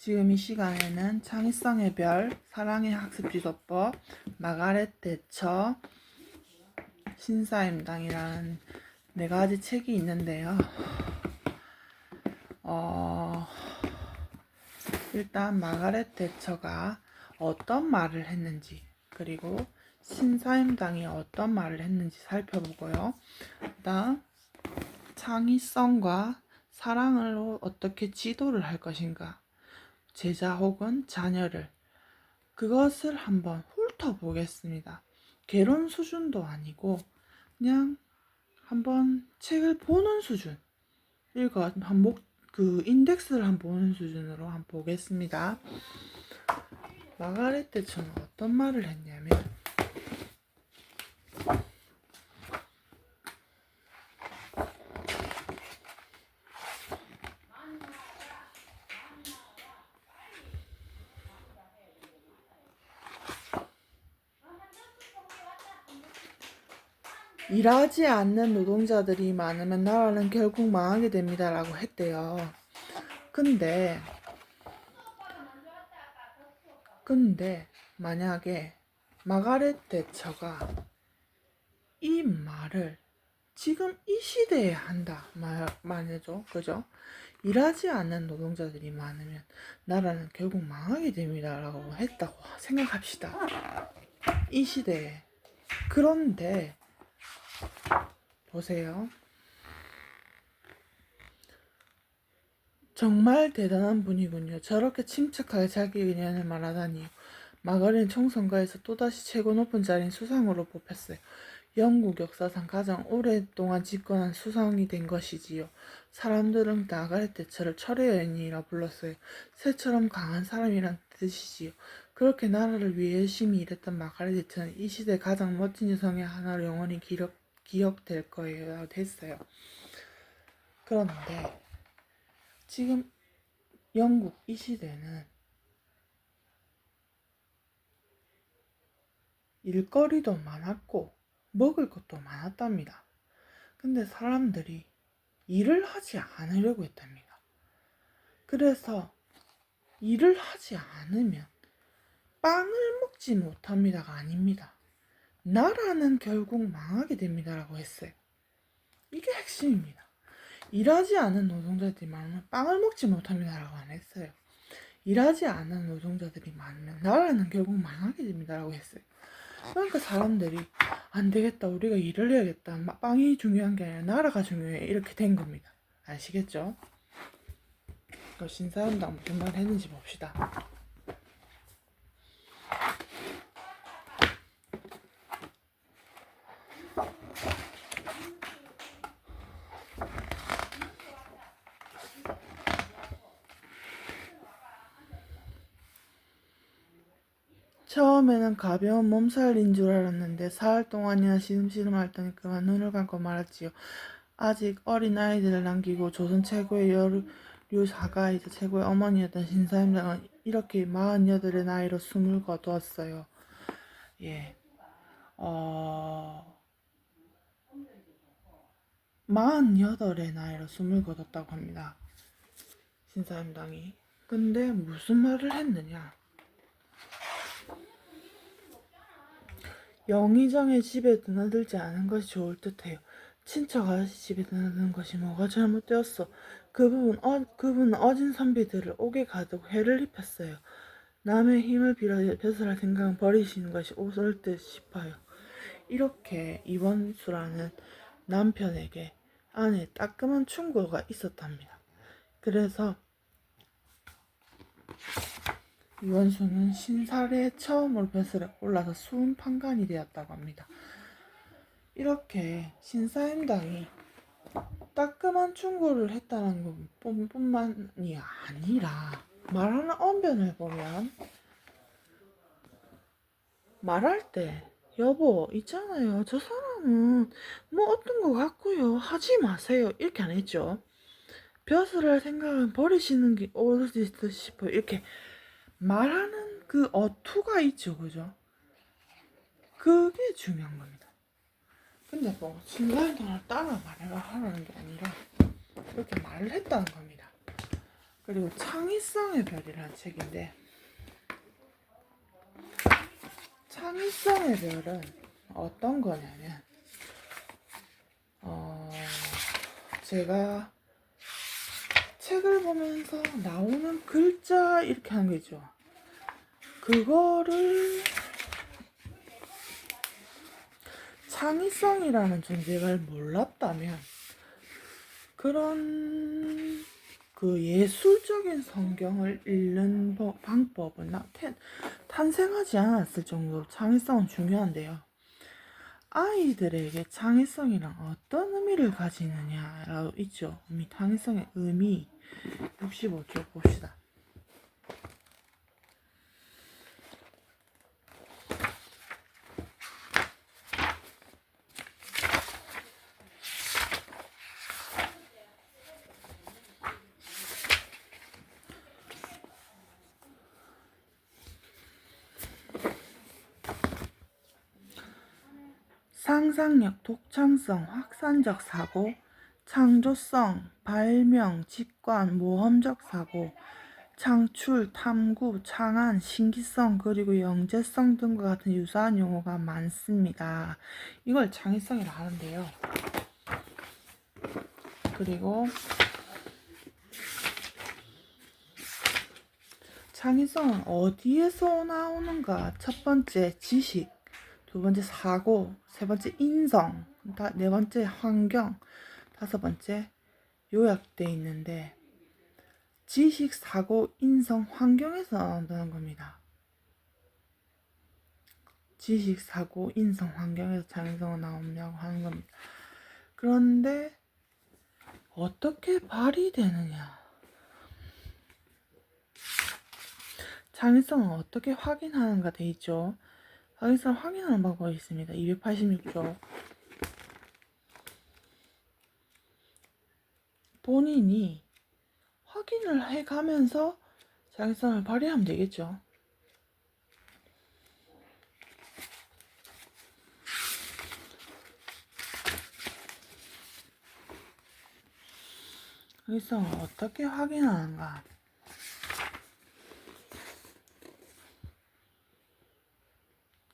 지금 이 시간에는 창의성의 별, 사랑의 학습지도법, 마가렛 대처, 신사임당이라는 4가지 책이 있는데요. 일단 마가렛 대처가 어떤 말을 했는지, 그리고 신사임당이 어떤 말을 했는지 살펴보고요. 그다음 창의성과 사랑으로 어떻게 지도를 할 것인가, 제자 혹은 자녀를, 그것을 한번 훑어보겠습니다. 개론 수준도 아니고 그냥 한번 책을 보는 수준, 그 인덱스를 한번 보는 수준으로 한번 보겠습니다. 마가렛 대처는 어떤 말을 했냐면, 일하지 않는 노동자들이 많으면 나라는 결국 망하게 됩니다 라고 했대요. 근데 만약에 마가렛 대처가 이 말을 지금 이 시대에 한다 말이죠, 그죠? 일하지 않는 노동자들이 많으면 나라는 결국 망하게 됩니다 라고 했다고 생각합시다. 이 시대에. 그런데 보세요, 정말 대단한 분이군요. 저렇게 침착하게 자기 의견을 말하다니. 마가렛 총선거에서 또다시 최고 높은 자리인 수상으로 뽑혔어요. 영국 역사상 가장 오랫동안 집권한 수상이 된 것이지요. 사람들은 마가렛 대처를 철의 여인이라 불렀어요. 새처럼 강한 사람이란 뜻이지요. 그렇게 나라를 위해 열심히 일했던 마가렛 대처는 이 시대 가장 멋진 여성의 하나로 영원히 기억될 거예요 라고 했어요. 그런데 지금 영국 이 시대는 일거리도 많았고 먹을 것도 많았답니다. 근데 사람들이 일을 하지 않으려고 했답니다. 그래서 일을 하지 않으면 빵을 먹지 못합니다가 아닙니다. 나라는 결국 망하게 됩니다 라고 했어요. 이게 핵심입니다. 일하지 않은 노동자들이 많으면 빵을 먹지 못합니다 라고 안 했어요. 일하지 않은 노동자들이 많으면 나라는 결국 망하게 됩니다 라고 했어요. 그러니까 사람들이 안 되겠다, 우리가 일을 해야겠다, 빵이 중요한 게 아니라 나라가 중요해, 이렇게 된 겁니다. 아시겠죠? 신사임당 무슨 말 했는지 봅시다. 처음에는 가벼운 몸살인 줄 알았는데 사흘 동안이나 시름시름 앓더니 그만 눈을 감고 말았지요. 아직 어린 아이들을 남기고 조선 최고의 여류사가이자 최고의 어머니였던 신사임당은 이렇게 48의 나이로 숨을 거두었어요. 예. 48의 나이로 숨을 거뒀다고 합니다. 신사임당이. 근데 무슨 말을 했느냐? 영의정의 집에 드나들지 않은 것이 좋을 듯해요. 친척 아저씨 집에 드나드는 것이 뭐가 잘못되었어? 그분은 어진 선비들을 옥에 가두고 해를 입혔어요. 남의 힘을 빌어 벼슬할 생각은 버리시는 것이 옳을 듯 싶어요. 이렇게 이원수라는 남편에게 안에 따끔한 충고가 있었답니다. 그래서 이원수는 신사래에 처음으로 벼슬에 올라서 수훈 판관이 되었다고 합니다. 이렇게 신사임당이 따끔한 충고를 했다는 것뿐만이 아니라 말하는 언변을 보면, 말할 때 여보 있잖아요, 저 사람은 뭐 어떤 거 같고요, 하지 마세요, 이렇게 안 했죠. 벼슬할 생각은 버리시는 게 옳으실 듯 싶어요, 이렇게 말하는 그 어투가 있죠, 그죠? 그게 중요한 겁니다. 근데 뭐 신사임당을 따라 말을 하라는 게 아니라 그렇게 말을 했다는 겁니다. 그리고 창의성의 별이라는 책인데, 창의성의 별은 어떤 거냐면, 제가 책을 보면서 나오는 글자 이렇게 하는 거 있죠. 그거를 창의성이라는 존재를 몰랐다면 그런 그 예술적인 성경을 읽는 방법은 탄생하지 않았을 정도로 창의성은 중요한데요. 아이들에게 창의성이란 어떤 의미를 가지느냐라고 있죠. 창의성의 의미 65쪽 봅시다. 상상력, 독창성, 확산적 사고, 창조성, 발명, 직관, 모험적 사고, 창출, 탐구, 창안, 신기성, 그리고 영재성 등과 같은 유사한 용어가 많습니다. 이걸 창의성이라 하는데요. 그리고 창의성은 어디에서 나오는가? 첫 번째 지식, 두 번째 사고, 세 번째 인성, 네 번째 환경, 다섯 번째 요약돼 있는데, 지식, 사고, 인성, 환경에서 나온다는 겁니다. 지식, 사고, 인성, 환경에서 창의성은 나오냐고 하는 겁니다. 그런데 어떻게 발휘되느냐? 창의성은 어떻게 확인하는가 돼 있죠. 창의성을 확인하는 방법이 있습니다. 286조. 본인이 확인을 해가면서 창의성을 발휘하면 되겠죠. 창의성을 어떻게 확인하는가?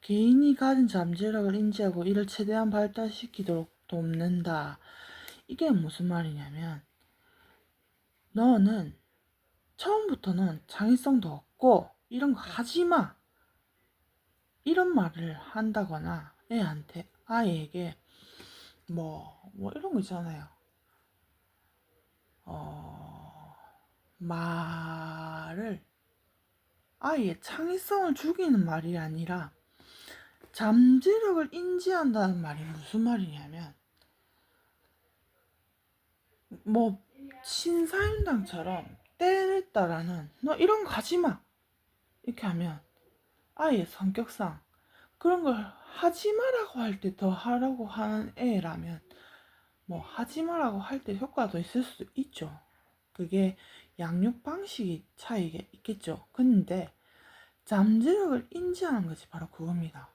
개인이 가진 잠재력을 인지하고 이를 최대한 발달시키도록 돕는다. 이게 무슨 말이냐면, 너는 처음부터는 창의성도 없고 이런 거 하지마, 이런 말을 한다거나 애한테, 아이에게 뭐 이런 거 있잖아요. 말을, 아이의 창의성을 죽이는 말이 아니라 잠재력을 인지한다는 말이 무슨 말이냐면, 신사임당처럼 때를 따라는 너 이런 거 하지마 이렇게 하면 아이의 성격상 그런 걸 하지 마라고 할 때 더 하라고 하는 애라면 하지 마라고 할 때 효과도 있을 수도 있죠. 그게 양육 방식이 차이가 있겠죠. 근데 잠재력을 인지하는 것이 바로 그겁니다.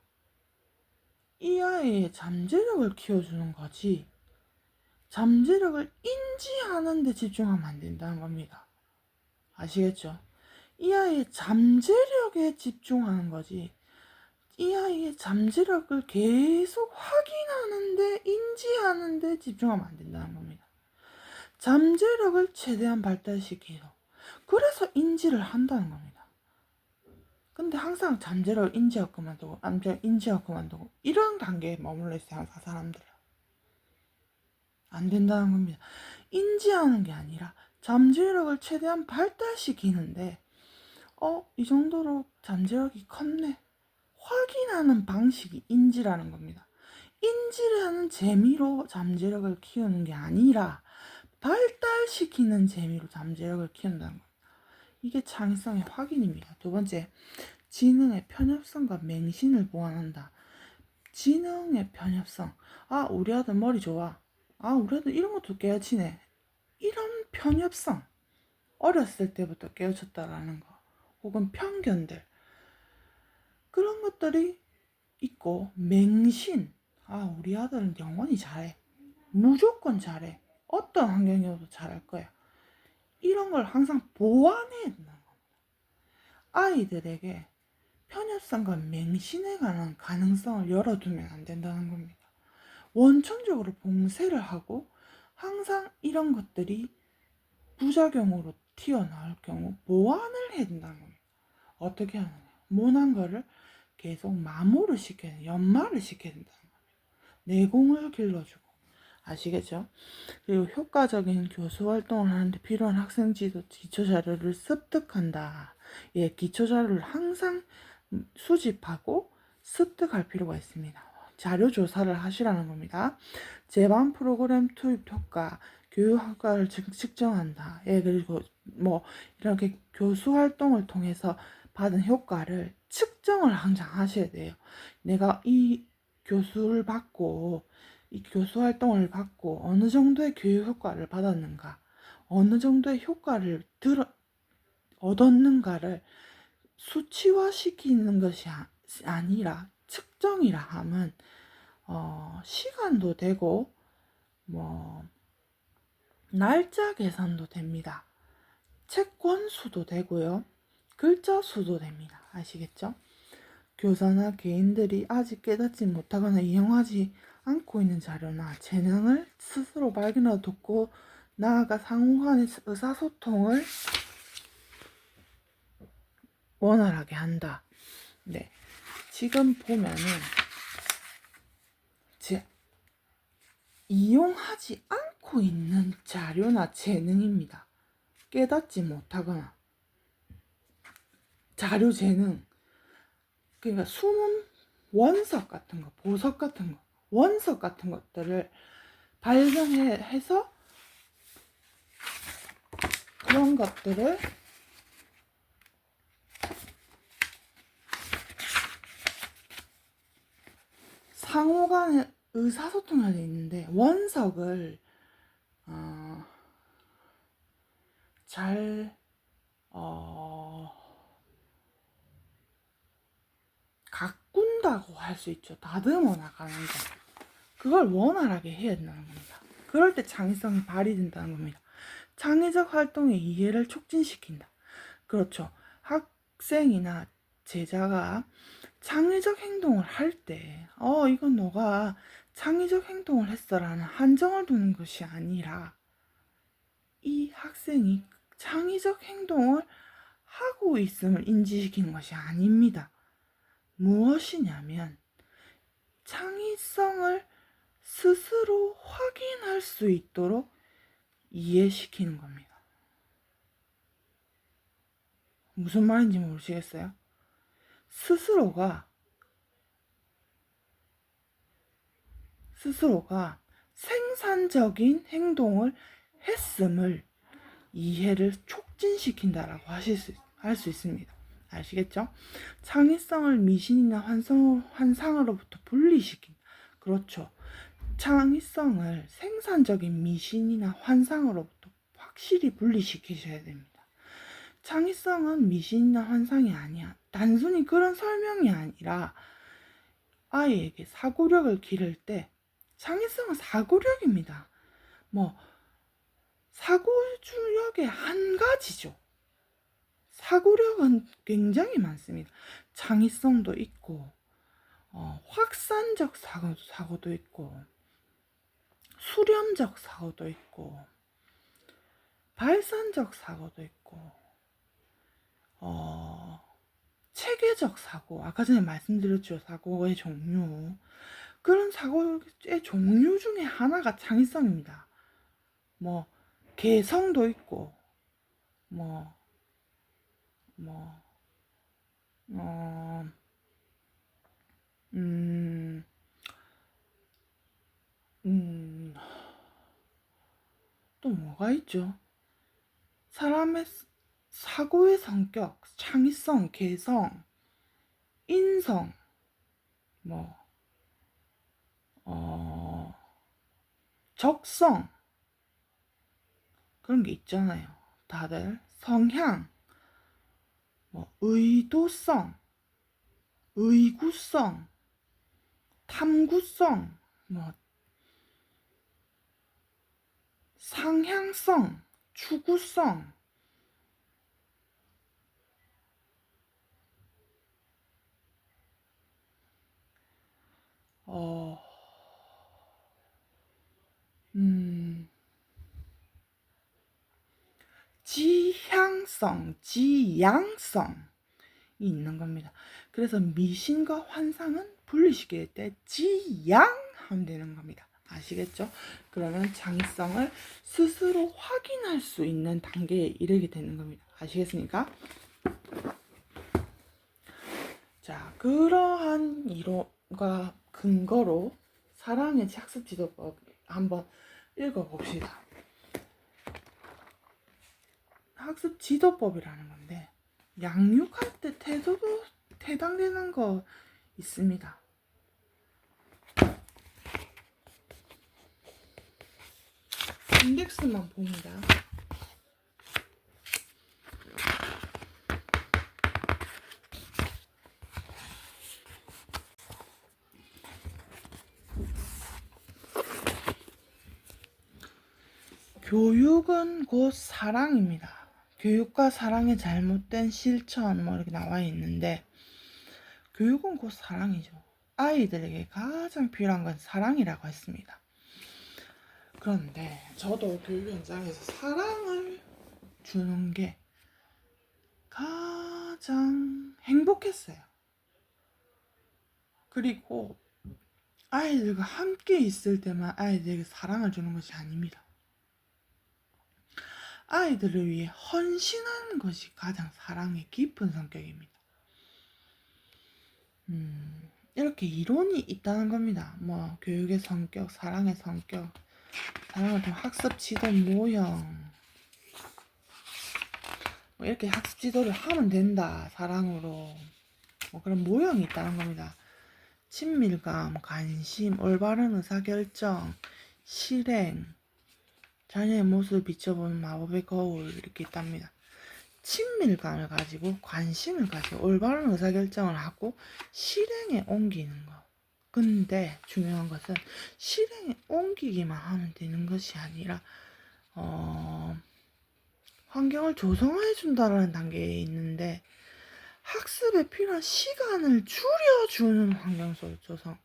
이 아이의 잠재력을 키워주는 거지, 잠재력을 인지하는 데 집중하면 안 된다는 겁니다. 아시겠죠? 이 아이의 잠재력에 집중하는 거지, 이 아이의 잠재력을 계속 확인하는데, 인지하는데 집중하면 안 된다는 겁니다. 잠재력을 최대한 발달시키고, 그래서 인지를 한다는 겁니다. 근데 항상 잠재력을 인지하고 그만두고, 잠재력 인지하고 그만두고, 이런 단계에 머물러 있어요, 항상 사람들은. 안 된다는 겁니다. 인지하는 게 아니라 잠재력을 최대한 발달시키는데, 이 정도로 잠재력이 컸네, 확인하는 방식이 인지라는 겁니다. 인지라는 재미로 잠재력을 키우는 게 아니라 발달시키는 재미로 잠재력을 키운다는 겁니다. 이게 창의성의 확인입니다. 두 번째, 지능의 편협성과 맹신을 보완한다. 지능의 편협성. 우리 아들 머리 좋아. 우리 아들 이런 것도 깨우치네. 이런 편협성. 어렸을 때부터 깨우쳤다라는 거. 혹은 편견들. 그런 것들이 있고, 맹신. 우리 아들은 영원히 잘해. 무조건 잘해. 어떤 환경이어도 잘할 거야. 이런 걸 항상 보완해야 된다는 겁니다. 아이들에게 편협성과 맹신에 관한 가능성을 열어두면 안 된다는 겁니다. 원천적으로 봉쇄를 하고 항상 이런 것들이 부작용으로 튀어나올 경우 보완을 해야 된다는 겁니다. 어떻게 하느냐? 모난 거를 계속 마모를 시켜야 돼. 연마를 시켜야 된다는 겁니다. 내공을 길러주고. 아시겠죠? 그리고 효과적인 교수 활동을 하는데 필요한 학생 지도 기초 자료를 습득한다. 예, 기초 자료를 항상 수집하고 습득할 필요가 있습니다. 자료 조사를 하시라는 겁니다. 제반 프로그램 투입 효과, 교육 효과를 측정한다. 예, 그리고 뭐 이렇게 교수 활동을 통해서 받은 효과를 측정을 항상 하셔야 돼요. 내가 이 교수를 받고 이 교수 활동을 받고 어느 정도의 교육 효과를 받았는가, 어느 정도의 효과를 얻었는가를 수치화시키는 것이 아니라 측정이라 하면 시간도 되고 뭐 날짜 계산도 됩니다. 책 권수도 되고요. 글자 수도 됩니다. 아시겠죠? 교사나 개인들이 아직 깨닫지 못하거나 이용하지 않고 있는 자료나 재능을 스스로 발견하고 돕고 나아가 상호간의 의사소통을 원활하게 한다. 네, 지금 보면은 이용하지 않고 있는 자료나 재능입니다. 깨닫지 못하거나 자료 재능, 그러니까 숨은 원석 같은 거, 보석 같은 거, 원석 같은 것들을 발견해서 그런 것들을 상호간의 의사소통이 있는데 원석을 잘 가꾼다고 할 수 있죠. 다듬어 나가는 거. 그걸 원활하게 해야 된다는 겁니다. 그럴 때 창의성이 발휘된다는 겁니다. 창의적 활동의 이해를 촉진시킨다. 그렇죠. 학생이나 제자가 창의적 행동을 할 때, 이건 너가 창의적 행동을 했어라는 한정을 두는 것이 아니라, 이 학생이 창의적 행동을 하고 있음을 인지시키는 것이 아닙니다. 무엇이냐면, 창의성을 스스로 확인할 수 있도록 이해시키는 겁니다. 무슨 말인지 모르시겠어요? 스스로가 생산적인 행동을 했음을 이해를 촉진시킨다라고 할 수 있습니다. 아시겠죠? 창의성을 미신이나 환상으로부터 분리시킨. 그렇죠. 창의성을 생산적인 미신이나 환상으로부터 확실히 분리시키셔야 됩니다. 창의성은 미신이나 환상이 아니야. 단순히 그런 설명이 아니라 아이에게 사고력을 기를 때 창의성은 사고력입니다. 사고력의 한 가지죠. 사고력은 굉장히 많습니다. 창의성도 있고 확산적 사고도 있고 수렴적 사고도 있고 발산적 사고도 있고 체계적 사고, 아까 전에 말씀드렸죠. 사고의 종류. 그런 사고의 종류 중에 하나가 창의성입니다. 개성도 있고 또 뭐가 있죠? 사람의 사고의 성격, 창의성, 개성, 인성, 적성, 그런 게 있잖아요. 다들 성향, 의도성, 의구성, 탐구성, 상향성, 추구성, 지속성, 지향성이 있는 겁니다. 그래서 미신과 환상은 분리시킬 때 지향하면 되는 겁니다. 아시겠죠? 그러면 창의성을 스스로 확인할 수 있는 단계에 이르게 되는 겁니다. 아시겠습니까? 자, 그러한 이론과 근거로 사랑의 학습 지도법 한번 읽어봅시다. 학습 지도법이라는 건데 양육할 때 태도도 해당되는 거 있습니다. 인덱스만 봅니다. 교육은 곧 사랑입니다. 교육과 사랑의 잘못된 실천 뭐 이렇게 나와 있는데 교육은 곧 사랑이죠. 아이들에게 가장 필요한 건 사랑이라고 했습니다. 그런데 저도 교육 현장에서 사랑을 주는 게 가장 행복했어요. 그리고 아이들과 함께 있을 때만 아이들에게 사랑을 주는 것이 아닙니다. 아이들을 위해 헌신하는 것이 가장 사랑의 깊은 성격입니다. 이렇게 이론이 있다는 겁니다. 뭐 교육의 성격, 사랑의 성격, 사랑을 통한 학습 지도 모형, 뭐 이렇게 학습 지도를 하면 된다. 사랑으로 뭐 그런 모형이 있다는 겁니다. 친밀감, 관심, 올바른 의사결정, 실행, 자녀의 모습을 비춰보는 마법의 거울 이렇게 있답니다. 친밀감을 가지고 관심을 가지고 올바른 의사결정을 하고 실행에 옮기는 거. 근데 중요한 것은 실행에 옮기기만 하면 되는 것이 아니라 환경을 조성해 준다는 단계에 있는데 학습에 필요한 시간을 줄여주는 환경 조성.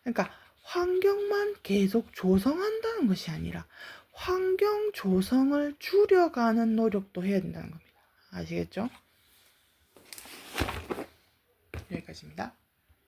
그러니까 환경만 계속 조성한다는 것이 아니라 환경 조성을 줄여가는 노력도 해야 된다는 겁니다. 아시겠죠? 여기까지입니다.